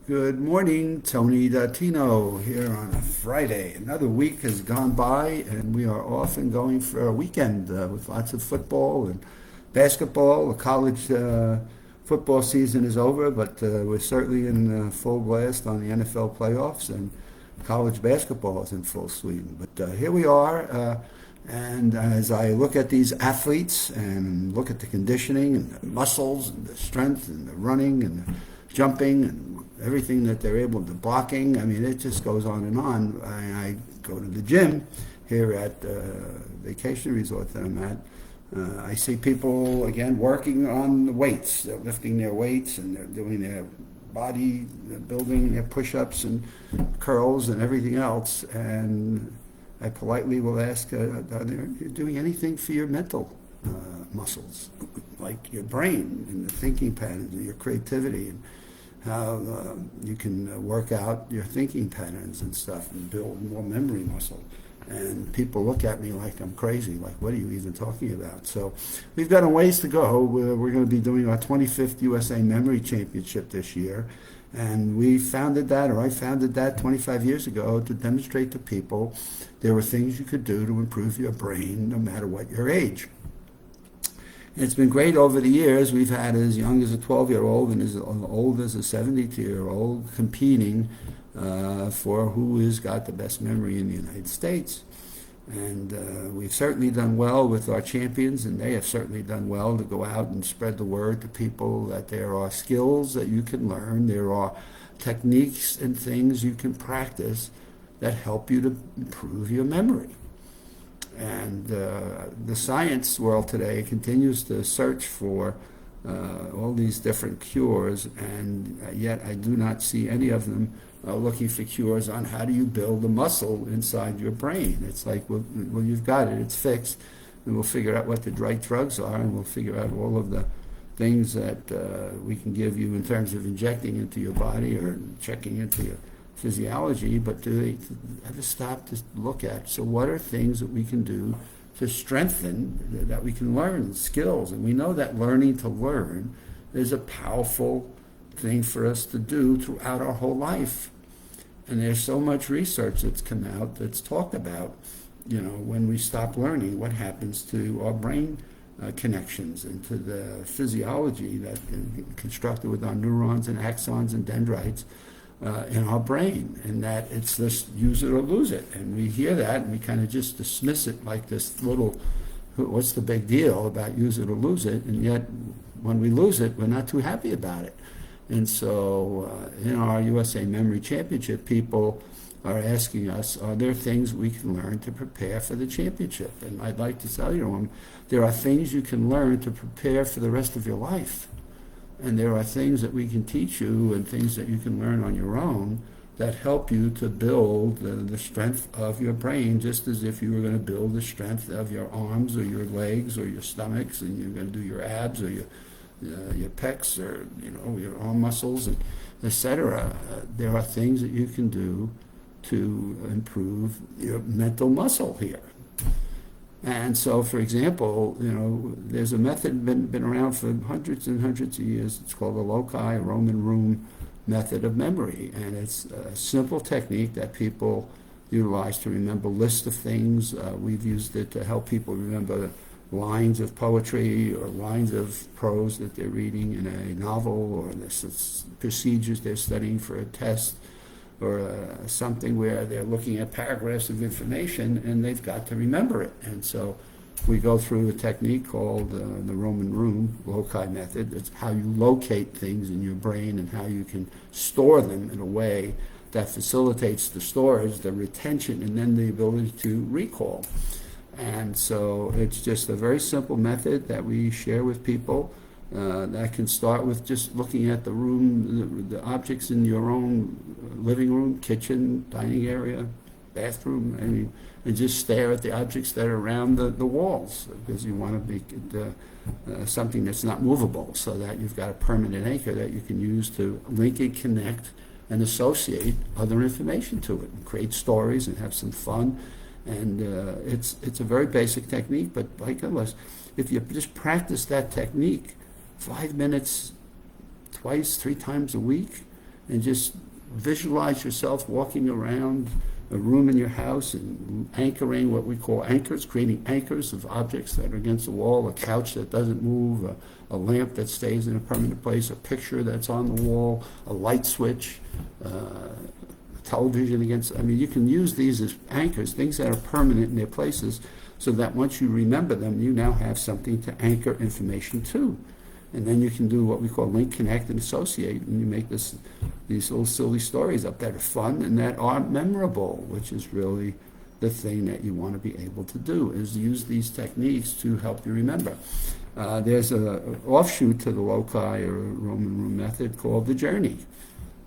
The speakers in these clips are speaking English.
Good morning, Tony Datino here on a Friday. Another week has gone by, and we are off and going for a weekend with lots of football and basketball. The college football season is over, but we're certainly in full blast on the NFL playoffs, and college basketball is in full swing. But here we are, and as I look at these athletes and look at the conditioning and the muscles and the strength and the running and the jumping and everything that they're able to blocking. I mean, it just goes on and on. I go to the gym here at the vacation resort that I'm at. I see people again working on the weights. They're lifting their weights and they're doing their body building, their push-ups and curls and everything else. And I politely will ask, are they doing anything for your mental muscles, like your brain and the thinking patterns and your creativity, and how you can work out your thinking patterns and stuff and build more memory muscle. And people look at me like I'm crazy, like, what are you even talking about? So we've got a ways to go. We're going to be doing our 25th USA Memory Championship this year. And we founded that, or I founded that 25 years ago to demonstrate to people there were things you could do to improve your brain no matter what your age. It's been great over the years. We've had as young as a 12-year-old and as old as a 72-year-old competing for who has got the best memory in the United States. And we've certainly done well with our champions, and they have certainly done well to go out and spread the word to people that there are skills that you can learn, there are techniques and things you can practice that help you to improve your memory. And the science world today continues to search for all these different cures, and yet I do not see any of them looking for cures on how do you build a muscle inside your brain. It's like, well, you've got it, it's fixed, and we'll figure out what the right drugs are, and we'll figure out all of the things that we can give you in terms of injecting into your body or checking into your physiology, but do they ever stop to look at, so what are things that we can do to strengthen, that we can learn skills? And we know that learning to learn is a powerful thing for us to do throughout our whole life. And there's so much research that's come out that's talked about, when we stop learning, what happens to our brain connections and to the physiology that is constructed with our neurons and axons and dendrites in our brain, and that it's just use it or lose it. And we hear that and we kind of just dismiss it like this little, what's the big deal about use it or lose it? And yet when we lose it, we're not too happy about it. And so in our USA Memory Championship, people are asking us, are there things we can learn to prepare for the championship? And I'd like to tell you, there are things you can learn to prepare for the rest of your life. And there are things that we can teach you and things that you can learn on your own that help you to build the strength of your brain, just as if you were going to build the strength of your arms or your legs or your stomachs, and you're going to do your abs or your pecs or your arm muscles, and etc. There are things that you can do to improve your mental muscle here. And so, for example, there's a method been around for hundreds and hundreds of years. It's called the loci Roman room method of memory, and it's a simple technique that people utilize to remember lists of things. We've used it to help people remember lines of poetry or lines of prose that they're reading in a novel, or procedures they're studying for a test, or something where they're looking at paragraphs of information and they've got to remember it. And so we go through a technique called the Roman room loci method. It's how you locate things in your brain and how you can store them in a way that facilitates the storage, the retention, and then the ability to recall. And so it's just a very simple method that we share with people that can start with just looking at the room, the objects in your own living room, kitchen, dining area, bathroom, and just stare at the objects that are around the walls, because you want to make it something that's not movable, so that you've got a permanent anchor that you can use to link and connect and associate other information to it and create stories and have some fun. And it's a very basic technique, but by goodness, if you just practice that technique 5 minutes twice, 3 times a week, and just visualize yourself walking around a room in your house and anchoring what we call anchors, creating anchors of objects that are against the wall, a couch that doesn't move, a lamp that stays in a permanent place, a picture that's on the wall, a light switch, television against. I mean, you can use these as anchors, things that are permanent in their places, so that once you remember them, you now have something to anchor information to. And then you can do what we call link, connect, and associate, and you make these little silly stories up that are fun and that are memorable, which is really the thing that you want to be able to do, is use these techniques to help you remember. There's an offshoot to the loci or Roman room method called the journey.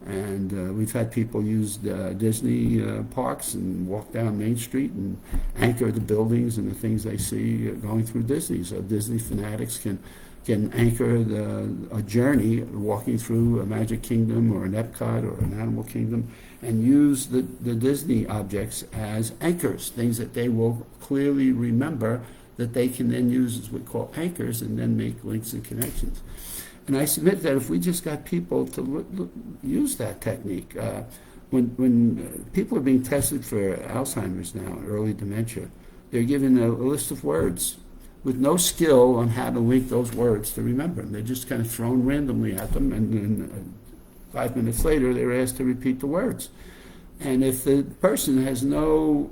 And we've had people use Disney parks and walk down Main Street and anchor the buildings and the things they see going through Disney. So Disney fanatics can anchor a journey walking through a Magic Kingdom or an Epcot or an Animal Kingdom, and use the Disney objects as anchors, things that they will clearly remember, that they can then use as we call anchors, and then make links and connections. And I submit that if we just got people to use that technique, when people are being tested for Alzheimer's now, early dementia, they're given a list of words with no skill on how to link those words to remember them. They're just kind of thrown randomly at them, and then 5 minutes later they're asked to repeat the words. And if the person has no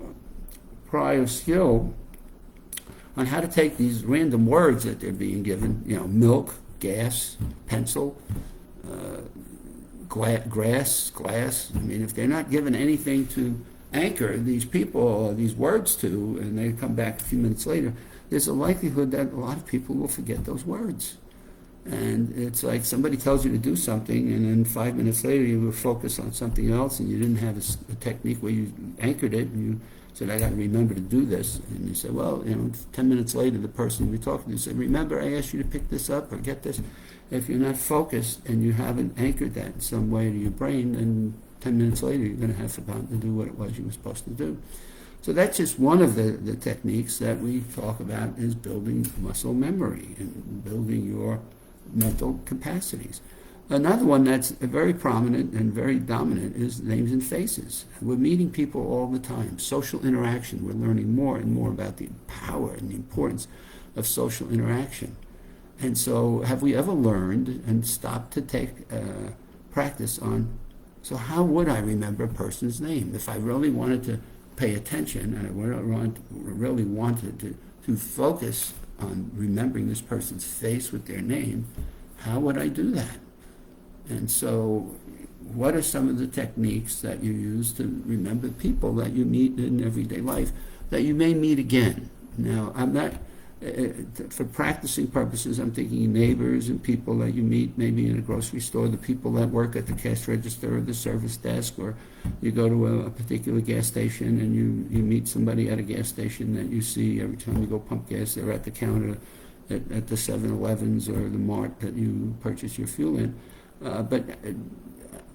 prior skill on how to take these random words that they're being given, milk, gas, pencil, grass, glass, I mean, if they're not given anything to anchor these people, these words to, and they come back a few minutes later, there's a likelihood that a lot of people will forget those words. And it's like somebody tells you to do something, and then 5 minutes later you were focused on something else, and you didn't have a technique where you anchored it, and you said, I got to remember to do this. And you said, well, 10 minutes later, the person you're talking to said, remember, I asked you to pick this up or get this. If you're not focused and you haven't anchored that in some way to your brain, then 10 minutes later you're going to have forgotten to do what it was you were supposed to do. So that's just one of the techniques that we talk about, is building muscle memory and building your mental capacities. Another one that's very prominent and very dominant is names and faces. We're meeting people all the time. Social interaction. We're learning more and more about the power and the importance of social interaction. And so have we ever learned and stopped to take practice on, so how would I remember a person's name? If I really wanted to pay attention and I really wanted to focus on remembering this person's face with their name, how would I do that? And so what are some of the techniques that you use to remember people that you meet in everyday life that you may meet again? Now, I'm not, for practicing purposes, I'm thinking neighbors and people that you meet maybe in a grocery store, the people that work at the cash register or the service desk, or you go to a particular gas station and you meet somebody at a gas station that you see every time you go pump gas. They're at the counter at the 7-Elevens or the Mart that you purchase your fuel in. But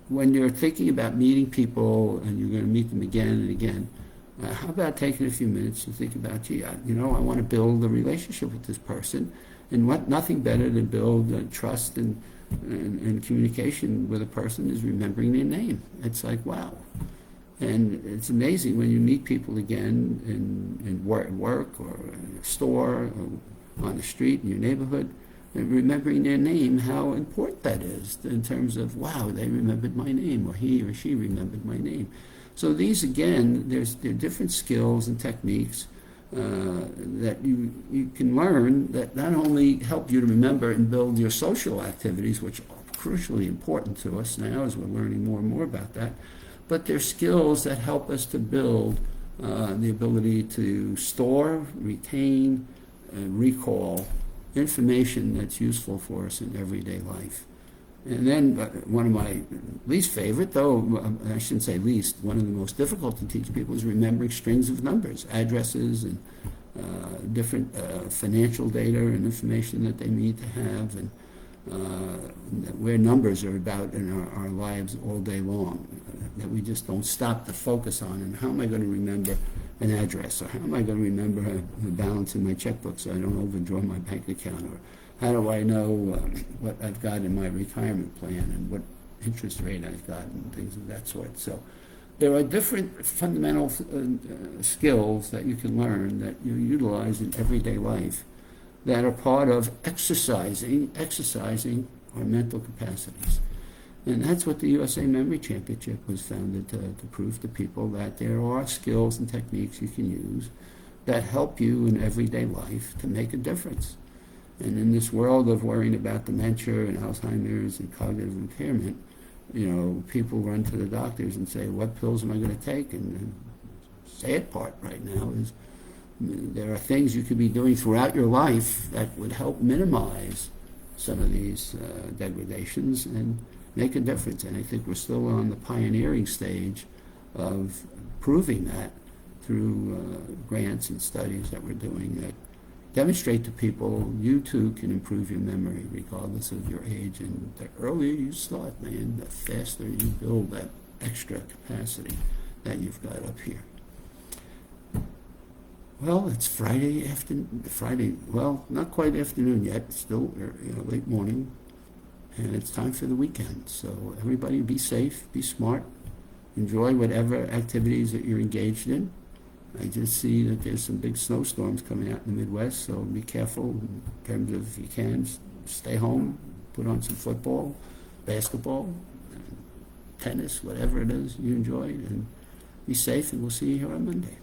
when you're thinking about meeting people and you're going to meet them again and again, how about taking a few minutes to think about, I want to build a relationship with this person, and nothing better than build trust and communication with a person is remembering their name. It's like, wow. And it's amazing when you meet people again in work or in a store or on the street in your neighborhood, and remembering their name, how important that is in terms of, wow, they remembered my name, or he or she remembered my name. So these, again, there are different skills and techniques that you can learn that not only help you to remember and build your social activities, which are crucially important to us now as we're learning more and more about that, but they're skills that help us to build the ability to store, retain, and recall information that's useful for us in everyday life. And then one of my least favorite, though I shouldn't say least, one of the most difficult to teach people is remembering strings of numbers, addresses, and different financial data and information that they need to have, and where numbers are about in our lives all day long, that we just don't stop to focus on. And how am I going to remember an address, or how am I going to remember the balance in my checkbook so I don't overdraw my bank account, or how do I know what I've got in my retirement plan and what interest rate I've got and things of that sort. So there are different fundamental skills that you can learn that you utilize in everyday life that are part of exercising our mental capacities. And that's what the USA Memory Championship was founded to prove to people, that there are skills and techniques you can use that help you in everyday life to make a difference. And in this world of worrying about dementia and Alzheimer's and cognitive impairment, people run to the doctors and say, what pills am I going to take? And the sad part right now is there are things you could be doing throughout your life that would help minimize some of these degradations and make a difference. And I think we're still on the pioneering stage of proving that through grants and studies that we're doing that demonstrate to people you too can improve your memory regardless of your age. And the earlier you start, man, the faster you build that extra capacity that you've got up here. Well, it's Friday afternoon. Well, not quite afternoon yet. Still, late morning, and it's time for the weekend. So everybody, be safe, be smart, enjoy whatever activities that you're engaged in. I just see that there's some big snowstorms coming out in the Midwest, so be careful in terms of, if you can, stay home, put on some football, basketball, tennis, whatever it is you enjoy, and be safe. And we'll see you here on Monday.